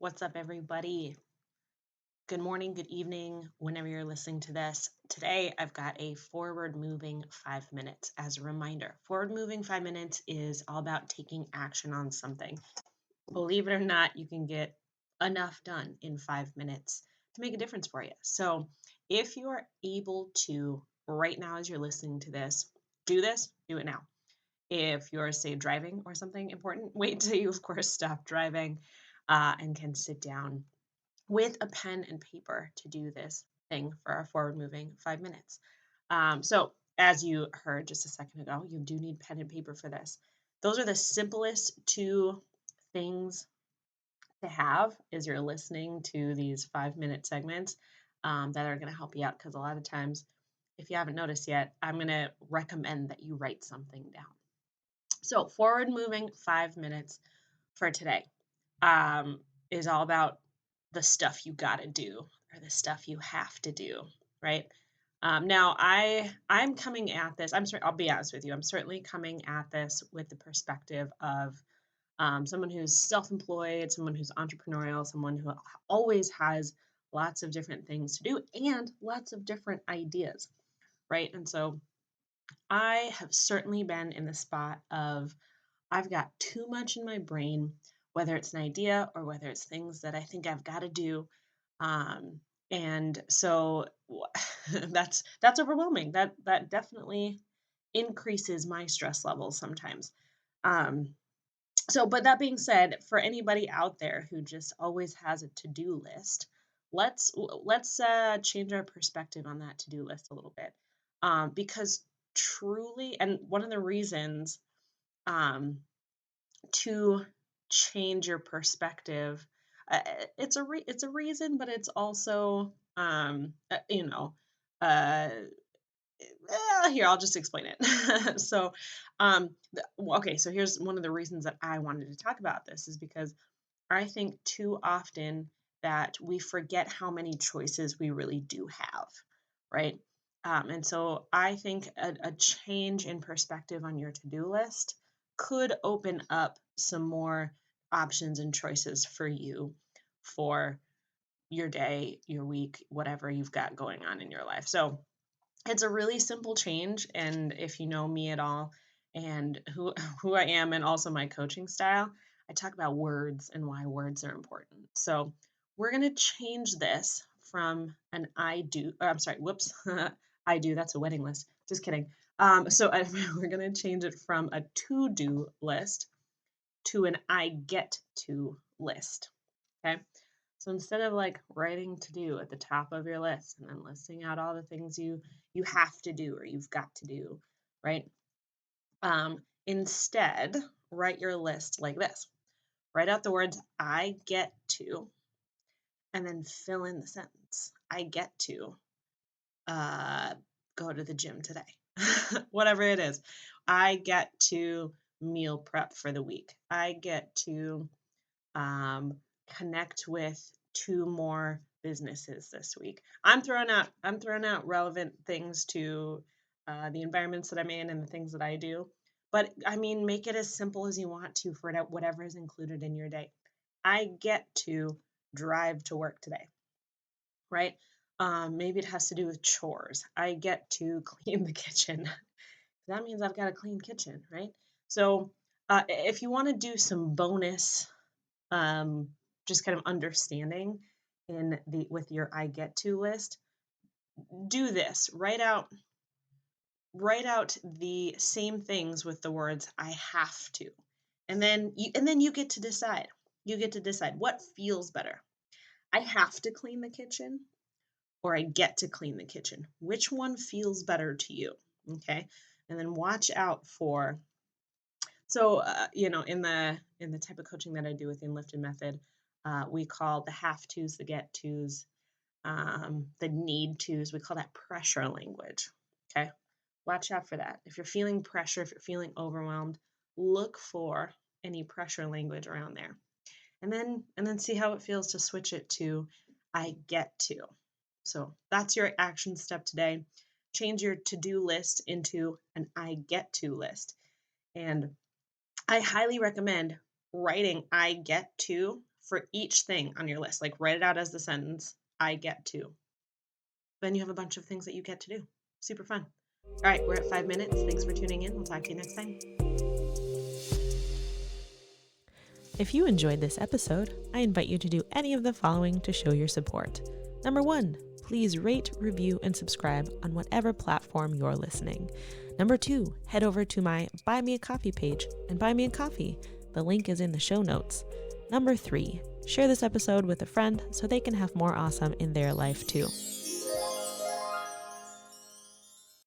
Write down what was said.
What's up, everybody? Good morning, good evening, whenever you're listening to this. Today, I've got a forward moving 5 minutes as a reminder. Forward moving 5 minutes is all about taking action on something. Believe it or not, you can get enough done in 5 minutes to make a difference for you. So, if you are able to, right now, as you're listening to this, do it now. If you're, say, driving or something important, wait till you, of course, stop driving and can sit down with a pen and paper to do this thing for our forward moving 5 minutes. So, as you heard just a second ago, you do need pen and paper for this. Those are the simplest two things to have as you're listening to these 5 minute segments that are going to help you out. Because a lot of times, if you haven't noticed yet, I'm going to recommend that you write something down. So, forward moving 5 minutes for today um, is all about the stuff you got to do or the stuff you have to do, right? Now, I'm coming at this. I'll be honest with you. I'm certainly coming at this with the perspective of someone who's self-employed, someone who's entrepreneurial, someone who always has lots of different things to do and lots of different ideas, right? And so I have certainly been in the spot of I've got too much in my brain, whether it's an idea or whether it's things that I think I've got to do. Um, and so that's overwhelming. That definitely increases my stress levels sometimes. Um, but that being said, for anybody out there who just always has a to-do list, let's change our perspective on that to-do list a little bit, because truly, and one of the reasons um, to change your perspective. It's a reason, but it's also uh, here I'll just explain it. Okay, so here's one of the reasons that I wanted to talk about this is because I think too often that we forget how many choices we really do have, right? And so I think a change in perspective on your to do list could open up some more options and choices for you for your day, your week, whatever you've got going on in your life. So it's a really simple change. And if you know me at all and who I am and also my coaching style, I talk about words and why words are important. So we're going to change this from an I do, I'm sorry, whoops, I do, that's a wedding list. Just kidding. We're going to change it from a to do list to an I get to list. Okay. So instead of like writing to do at the top of your list and then listing out all the things you have to do or you've got to do, right? Instead, write your list like this. Write out the words I get to and then fill in the sentence. I get to uh, go to the gym today. Whatever it is. I get to meal prep for the week. I get to um, connect with two more businesses this week. I'm throwing out relevant things to the environments that I'm in and the things that I do. But I mean, make it as simple as you want to for whatever is included in your day. I get to drive to work today, right? Maybe it has to do with chores. I get to clean the kitchen. That means I've got a clean kitchen, right? So if you want to do some bonus um, just kind of understanding in the with your I get to list, do this. Write out the same things with the words I have to. And then you get to decide. You get to decide what feels better. I have to clean the kitchen or I get to clean the kitchen. Which one feels better to you? Okay? And then watch out for in the type of coaching that I do within Lifted Method, we call the have tos, the get tos, the need tos. We call that pressure language. Okay, watch out for that. If you're feeling pressure, if you're feeling overwhelmed, look for any pressure language around there, and then see how it feels to switch it to I get to. So that's your action step today. Change your to-do list into an I get to list. And I highly recommend writing I get to for each thing on your list. Like write it out as the sentence, I get to. Then you have a bunch of things that you get to do. Super fun. All right, we're at 5 minutes. Thanks for tuning in. We'll talk to you next time. If you enjoyed this episode, I invite you to do any of the following to show your support. Number 1, please rate, review, and subscribe on whatever platform you're listening. Number 2, head over to my Buy Me a Coffee page and buy me a coffee. The link is in the show notes. Number 3, share this episode with a friend so they can have more awesome in their life too.